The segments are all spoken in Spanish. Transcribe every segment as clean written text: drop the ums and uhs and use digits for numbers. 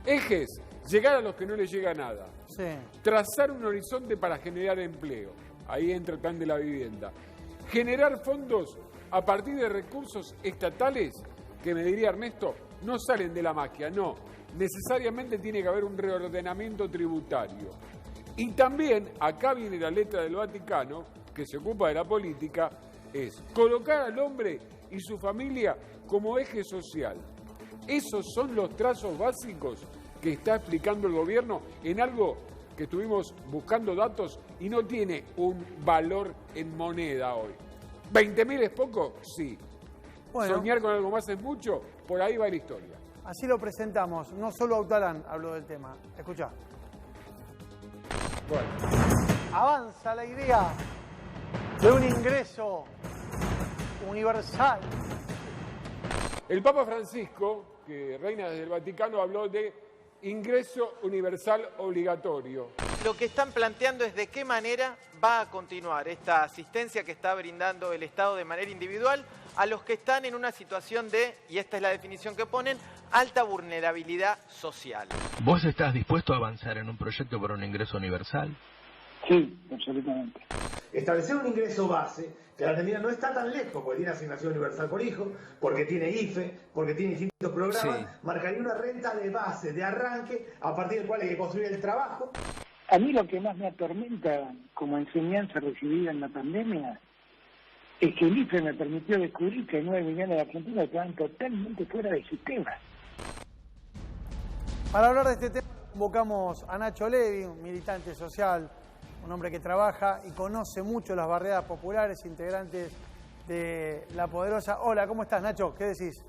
Ejes, llegar a los que no les llega nada. Sí. Trazar un horizonte para generar empleo. Ahí entra el plan de la vivienda. Generar fondos a partir de recursos estatales que, me diría Ernesto, no salen de la magia, no. Necesariamente tiene que haber un reordenamiento tributario. Y también, acá viene la letra del Vaticano, que se ocupa de la política, es colocar al hombre y su familia como eje social. Esos son los trazos básicos que está explicando el gobierno en algo que estuvimos buscando datos y no tiene un valor en moneda hoy. ¿20.000 es poco? Sí. Bueno, ¿Soñar con algo más es mucho? Por ahí va la historia. así lo presentamos. No solo Autalán habló del tema. Escuchá. Bueno. Avanza la idea de un ingreso universal. El Papa Francisco, que reina desde el Vaticano, habló de ingreso universal obligatorio. Lo que están planteando es de qué manera va a continuar esta asistencia que está brindando el Estado de manera individual a los que están en una situación de, y esta es la definición que ponen, alta vulnerabilidad social. ¿Vos estás dispuesto a avanzar en un proyecto por un ingreso universal? Sí, absolutamente. Establecer un ingreso base que la Argentina no está tan lejos, porque tiene asignación universal por hijo, porque tiene IFE, porque tiene distintos programas, marcaría una renta de base, de arranque, a partir del cual hay que construir el trabajo. A mí lo que más me atormenta como enseñanza recibida en la pandemia es que el IFE me permitió descubrir que 9 millones de argentinos estaban totalmente fuera del sistema. Para hablar de este tema convocamos a Nacho Levi, un militante social, un hombre que trabaja y conoce mucho las barriadas populares, integrantes de La Poderosa. Hola, ¿cómo estás, Nacho? ¿Qué decís?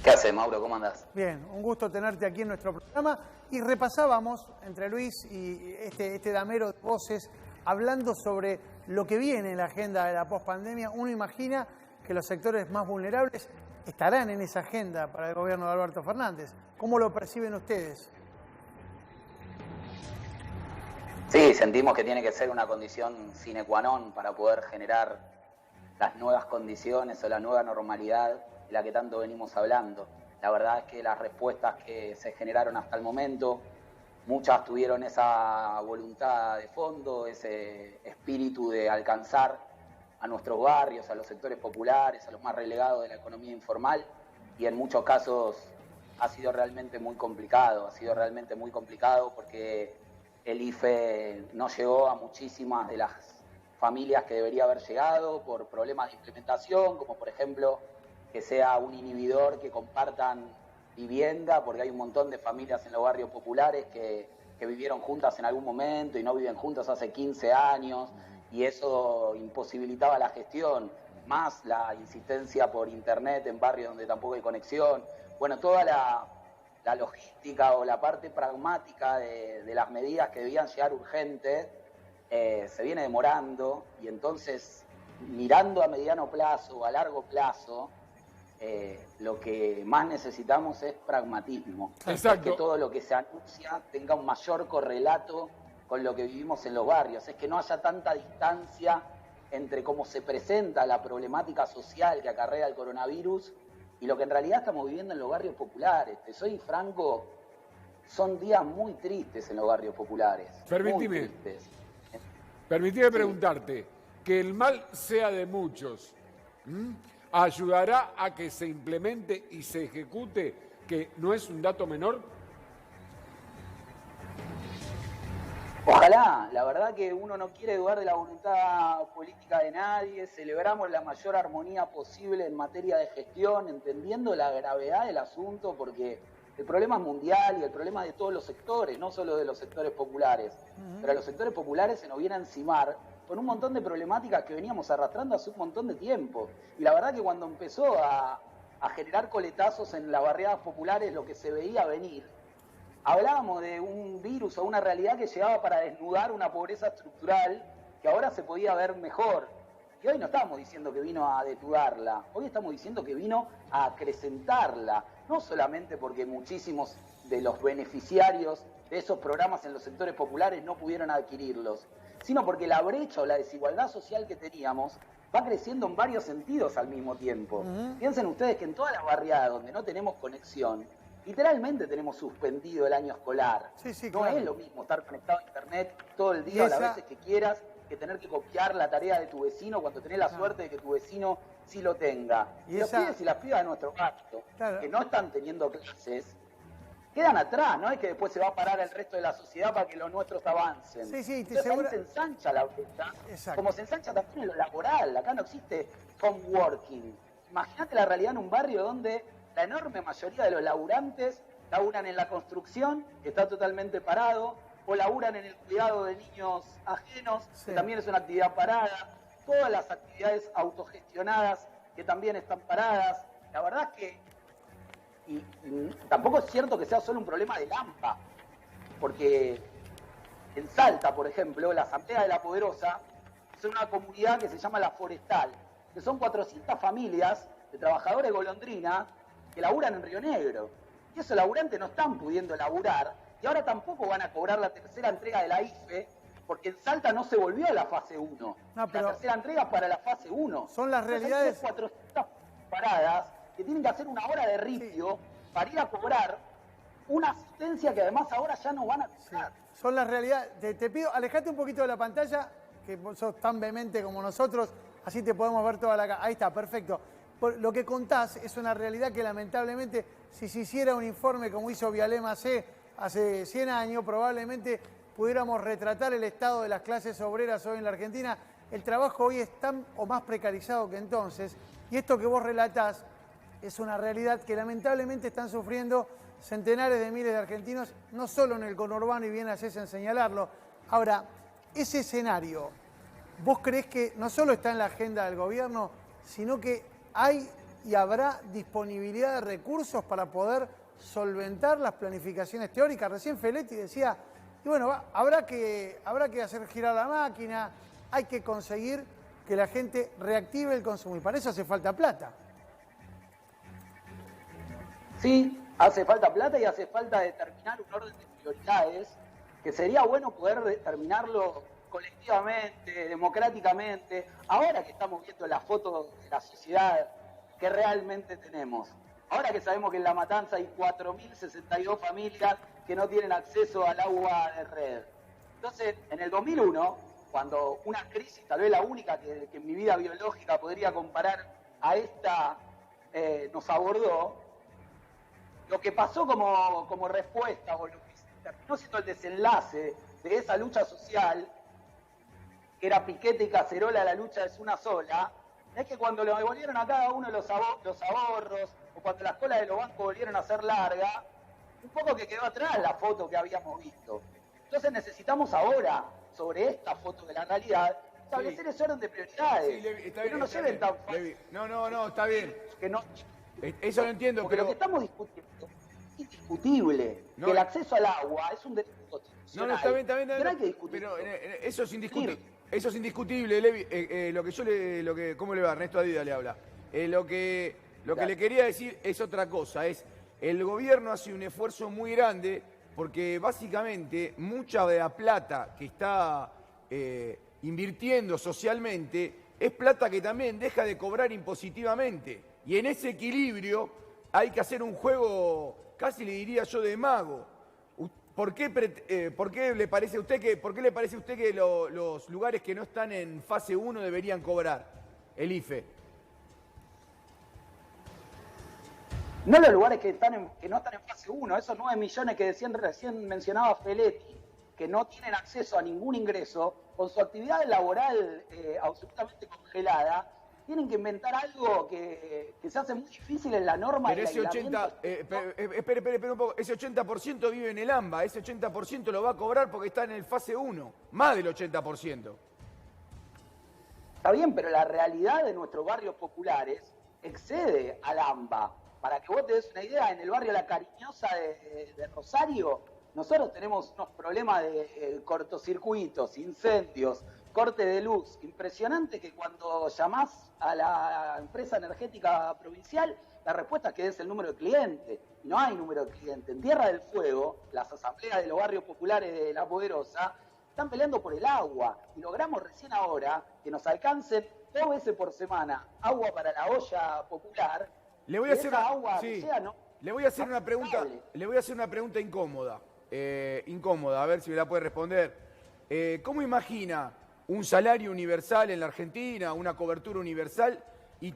¿Qué haces, Mauro? ¿Cómo andás? Bien, un gusto tenerte aquí en nuestro programa. Y repasábamos entre Luis y este damero de voces, hablando sobre lo que viene en la agenda de la pospandemia. Uno imagina que los sectores más vulnerables estarán en esa agenda para el gobierno de Alberto Fernández. ¿Cómo lo perciben ustedes? Sí, sentimos que tiene que ser una condición sine qua non para poder generar las nuevas condiciones o la nueva normalidad de la que tanto venimos hablando. La verdad es que las respuestas que se generaron hasta el momento, muchas tuvieron esa voluntad de fondo, ese espíritu de alcanzar a nuestros barrios, a los sectores populares, a los más relegados de la economía informal, y en muchos casos ha sido realmente muy complicado, porque el IFE no llegó a muchísimas de las familias que debería haber llegado por problemas de implementación, como por ejemplo que sea un inhibidor que compartan vivienda, porque hay un montón de familias en los barrios populares que vivieron juntas en algún momento y no viven juntas hace 15 años, y eso imposibilitaba la gestión, más la insistencia por internet en barrios donde tampoco hay conexión. Bueno, toda la logística o la parte pragmática de las medidas que debían llegar urgentes se viene demorando, y entonces, mirando a mediano plazo o a largo plazo, lo que más necesitamos es pragmatismo. Exacto. Que todo lo que se anuncia tenga un mayor correlato con lo que vivimos en los barrios. Es que no haya tanta distancia entre cómo se presenta la problemática social que acarrea el coronavirus y lo que en realidad estamos viviendo en los barrios populares. Te soy franco, son días muy tristes en los barrios populares. Permitime preguntarte, que el mal sea de muchos, ¿ayudará a que se implemente y se ejecute, que no es un dato menor? Ojalá, la verdad que uno no quiere dudar de la voluntad política de nadie, celebramos la mayor armonía posible en materia de gestión, entendiendo la gravedad del asunto, porque el problema es mundial y el problema es de todos los sectores, no solo de los sectores populares, pero a los sectores populares se nos viene a encimar con un montón de problemáticas que veníamos arrastrando hace un montón de tiempo. Y la verdad que cuando empezó a generar coletazos en las barriadas populares, lo que se veía venir, hablábamos de un virus o una realidad que llegaba para desnudar una pobreza estructural que ahora se podía ver mejor. Y hoy no estamos diciendo que vino a desnudarla, hoy estamos diciendo que vino a acrecentarla, no solamente porque muchísimos de los beneficiarios de esos programas en los sectores populares no pudieron adquirirlos, sino porque la brecha o la desigualdad social que teníamos va creciendo en varios sentidos al mismo tiempo. Piensen ustedes que en todas las barriadas donde no tenemos conexión, literalmente tenemos suspendido el año escolar. Sí, sí, no claro. es lo mismo estar conectado a internet todo el día, las veces que quieras, que tener que copiar la tarea de tu vecino cuando tenés la suerte de que tu vecino sí lo tenga. Y los pibes y las pibas de nuestro barrio, que no están teniendo clases, quedan atrás, no es que después se va a parar el resto de la sociedad para que los nuestros avancen. Sí, sí, entonces ahí se ensancha la brecha, como se ensancha también en lo laboral. Acá no existe home working. Imagínate la realidad en un barrio donde la enorme mayoría de los laburantes laburan en la construcción, que está totalmente parado, o laburan en el cuidado de niños ajenos, que también es una actividad parada, todas las actividades autogestionadas, que también están paradas. La verdad es que y tampoco es cierto que sea solo un problema de Lampa, porque en Salta, por ejemplo, la Asamblea de la Poderosa es una comunidad que se llama La Forestal, que son 400 familias de trabajadores golondrina que laburan en Río Negro. Y esos laburantes no están pudiendo laburar, y ahora tampoco van a cobrar la tercera entrega de la IFE, porque en Salta no se volvió a la fase 1. La tercera entrega es para la fase 1. Son las realidades. Hay 400 paradas que tienen que hacer una hora de ripio para ir a cobrar una asistencia que además ahora ya no van a cobrar. Son las realidades. Te pido, alejate un poquito de la pantalla, que vos sos tan vehemente como nosotros, así te podemos ver toda la cara. Ahí está, perfecto. Lo que contás es una realidad que lamentablemente, si se hiciera un informe como hizo Vialema C hace 100 años, probablemente pudiéramos retratar el estado de las clases obreras hoy en la Argentina. El trabajo hoy es tan o más precarizado que entonces, y esto que vos relatás es una realidad que lamentablemente están sufriendo centenares de miles de argentinos, no solo en el conurbano, y bien haces en señalarlo. Ahora, ese escenario, ¿vos creés que no solo está en la agenda del gobierno, sino que hay y habrá disponibilidad de recursos para poder solventar las planificaciones teóricas? Recién Feletti decía, y bueno, habrá que hacer girar la máquina, hay que conseguir que la gente reactive el consumo, y para eso hace falta plata. Sí, hace falta plata y hace falta determinar un orden de prioridades, que sería bueno poder determinarlo colectivamente, democráticamente, ahora que estamos viendo la foto de la sociedad que realmente tenemos. Ahora que sabemos que en La Matanza hay 4.062 familias que no tienen acceso al agua de red. Entonces, en el 2001, cuando una crisis, tal vez la única que en mi vida biológica podría comparar a esta, nos abordó, lo que pasó como respuesta, o lo que terminó siendo el desenlace de esa lucha social, que era piquete y cacerola, la lucha es una sola, es que cuando le devolvieron a cada uno los ahorros, o cuando las colas de los bancos volvieron a ser largas, un poco que quedó atrás la foto que habíamos visto. Entonces necesitamos ahora, sobre esta foto de la realidad, establecer ese orden de prioridades. Sí, que no nos lleven tan fácil. No, está bien. Que no, eso lo entiendo, porque pero lo que estamos discutiendo es indiscutible. Que el acceso al agua es un derecho constitucional. No, está bien. Pero hay que discutir. Pero eso es indiscutible. Eso es indiscutible, Levi. ¿Cómo le va? Ernesto Adida le habla. Lo que le quería decir es otra cosa. El gobierno hace un esfuerzo muy grande porque básicamente mucha de la plata que está invirtiendo socialmente es plata que también deja de cobrar impositivamente. Y en ese equilibrio hay que hacer un juego, casi le diría yo, de mago. ¿Por qué le parece a usted que los lugares que no están en fase 1 deberían cobrar el IFE? No los lugares que no están en fase 1, esos 9 millones que recién mencionaba Feletti, que no tienen acceso a ningún ingreso, con su actividad laboral absolutamente congelada, tienen que inventar algo que se hace muy difícil en la norma. Pero ese 80%, un poco, ese 80% vive en el AMBA, ese 80% lo va a cobrar porque está en el fase 1, más del 80%. Está bien, pero la realidad de nuestros barrios populares excede al AMBA. Para que vos te des una idea, en el barrio La Cariñosa de Rosario, nosotros tenemos unos problemas de cortocircuitos, incendios, corte de luz. Impresionante que cuando llamás a la empresa energética provincial, la respuesta es que es el número de clientes. Y no hay número de clientes. En Tierra del Fuego, las asambleas de los barrios populares de La Poderosa están peleando por el agua. Y logramos recién ahora que nos alcancen 2 veces por semana agua para la olla popular. Le voy a hacer esa agua sí. que sea, no Le voy a hacer una pregunta, incómoda. Incómoda, a ver si me la puede responder. ¿Cómo imagina un salario universal en la Argentina, una cobertura universal y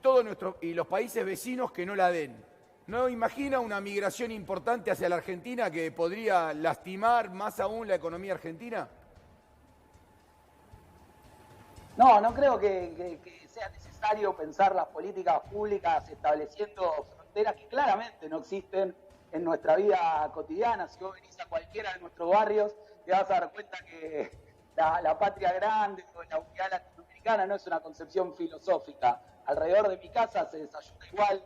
los países vecinos que no la den? ¿No imagina una migración importante hacia la Argentina que podría lastimar más aún la economía argentina? No creo que sea necesario pensar las políticas públicas estableciendo fronteras que claramente no existen en nuestra vida cotidiana. Si vos venís a cualquiera de nuestros barrios, te vas a dar cuenta que la patria grande o la unidad latinoamericana no es una concepción filosófica. Alrededor de mi casa se desayuna igual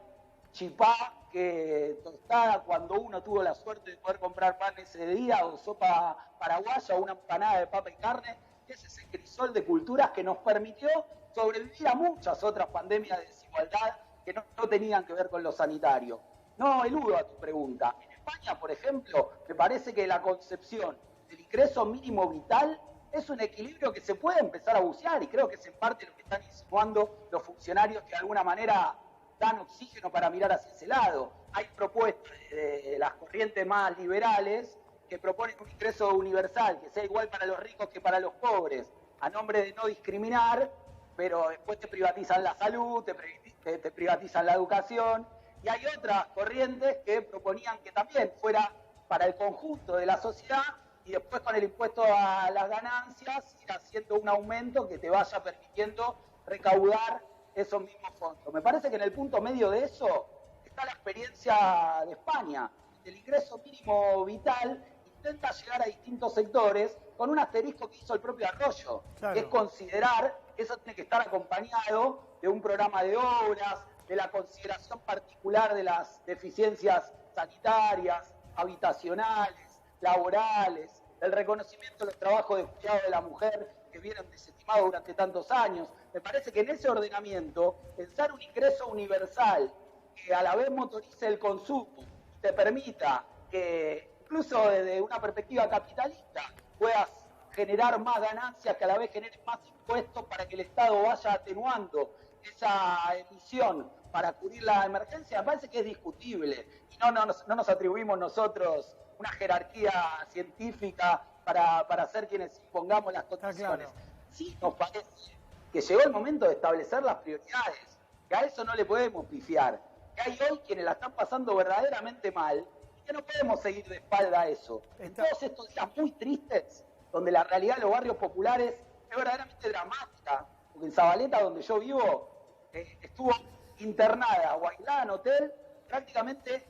chipá que tostada cuando uno tuvo la suerte de poder comprar pan ese día, o sopa paraguaya, o una empanada de papa y carne. Ese es el crisol de culturas que nos permitió sobrevivir a muchas otras pandemias de desigualdad que no tenían que ver con lo sanitario. No eludo a tu pregunta. En España, por ejemplo, me parece que la concepción del ingreso mínimo vital es un equilibrio que se puede empezar a bucear, y creo que es en parte lo que están insinuando los funcionarios que de alguna manera dan oxígeno para mirar hacia ese lado. Hay propuestas de las corrientes más liberales que proponen un ingreso universal, que sea igual para los ricos que para los pobres, a nombre de no discriminar, pero después te privatizan la salud, te privatizan la educación. Y hay otras corrientes que proponían que también fuera para el conjunto de la sociedad, y después con el impuesto a las ganancias ir haciendo un aumento que te vaya permitiendo recaudar esos mismos fondos. Me parece que en el punto medio de eso está la experiencia de España. El ingreso mínimo vital intenta llegar a distintos sectores con un asterisco que hizo el propio Arroyo, claro, que es considerar que eso tiene que estar acompañado de un programa de obras, de la consideración particular de las deficiencias sanitarias, habitacionales, laborales, del reconocimiento de los trabajos de cuidado de la mujer que vienen desestimados durante tantos años. Me parece que en ese ordenamiento, pensar un ingreso universal que a la vez motorice el consumo, te permita que, incluso desde una perspectiva capitalista, puedas generar más ganancias, que a la vez generes más impuestos para que el Estado vaya atenuando esa emisión para cubrir la emergencia, me parece que es discutible. Y no nos atribuimos nosotros una jerarquía científica para ser quienes impongamos las condiciones. Claro. Sí nos parece que llegó el momento de establecer las prioridades, que a eso no le podemos pifiar, que hay hoy quienes la están pasando verdaderamente mal y que no podemos seguir de espalda a eso. En todos estos días muy tristes, donde la realidad de los barrios populares es verdaderamente dramática, porque en Zabaleta, donde yo vivo, estuvo internada o aislada en hotel prácticamente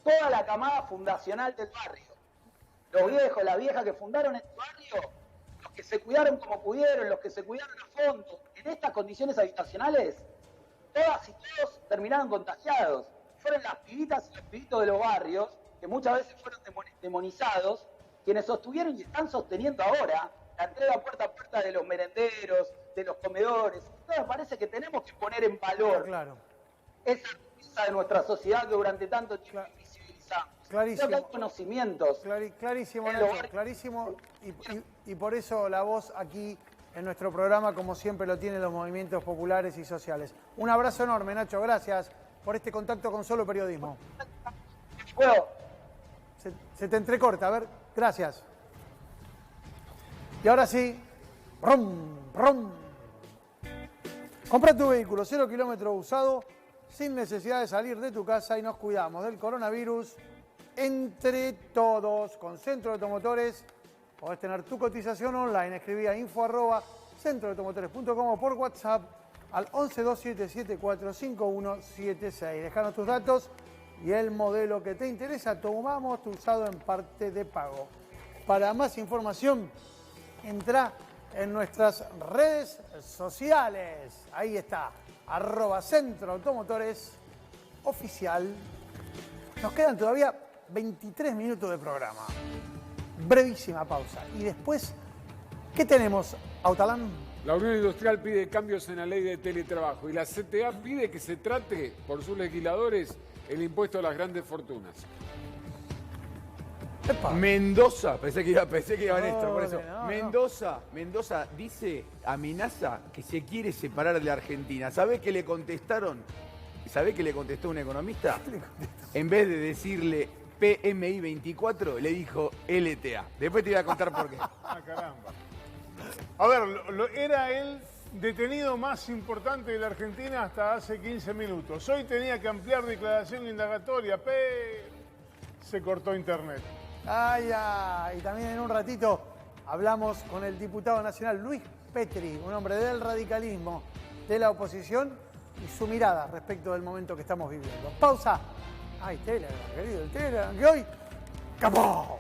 toda la camada fundacional del barrio. Los viejos, las viejas que fundaron este barrio, los que se cuidaron como pudieron, los que se cuidaron a fondo, en estas condiciones habitacionales, todas y todos terminaron contagiados. Fueron las pibitas y los pibitos de los barrios, que muchas veces fueron demonizados, quienes sostuvieron y están sosteniendo ahora la entrega puerta a puerta de los merenderos, de los comedores. Entonces me parece que tenemos que poner en valor esa riqueza de nuestra sociedad que durante tanto tiempo invisibilizamos. Clarísimo. Creo que hay conocimientos. Clarísimo, Nacho, clarísimo. Y por eso la voz aquí en nuestro programa, como siempre lo tienen los movimientos populares y sociales. Un abrazo enorme, Nacho. Gracias por este contacto con Solo Periodismo. Bueno. Se te entrecorta. A ver, gracias. Y ahora sí, ¡rum! Compra tu vehículo 0 kilómetros usado sin necesidad de salir de tu casa y nos cuidamos del coronavirus entre todos. Con Centro de Automotores podés tener tu cotización online. Escribí a info@centrodeautomotores.com o por WhatsApp al 1127745176. Dejanos tus datos y el modelo que te interesa. Tomamos tu usado en parte de pago. Para más información, entra en nuestras redes sociales. Ahí está, @Centro Automotores Oficial. Nos quedan todavía 23 minutos de programa. Brevísima pausa. Y después, ¿qué tenemos, Autalán? La Unión Industrial pide cambios en la ley de teletrabajo y la CTA pide que se trate por sus legisladores el impuesto a las grandes fortunas. Epa. Mendoza, pensé que iba Néstor, por eso. Mendoza dice, amenaza que se quiere separar de la Argentina. ¿Sabés qué le contestaron? ¿Sabés qué le contestó un economista? En vez de decirle PMI 24, le dijo LTA. Después te voy a contar por qué. Ah, caramba. A ver, era el detenido más importante de la Argentina hasta hace 15 minutos. Hoy tenía que ampliar declaración indagatoria, pero se cortó internet. Ay, ay, y también en un ratito hablamos con el diputado nacional Luis Petri, un hombre del radicalismo, de la oposición, y su mirada respecto del momento que estamos viviendo. Pausa. Ay, Telegram, querido, el Telegram, que hoy... ¡Capó!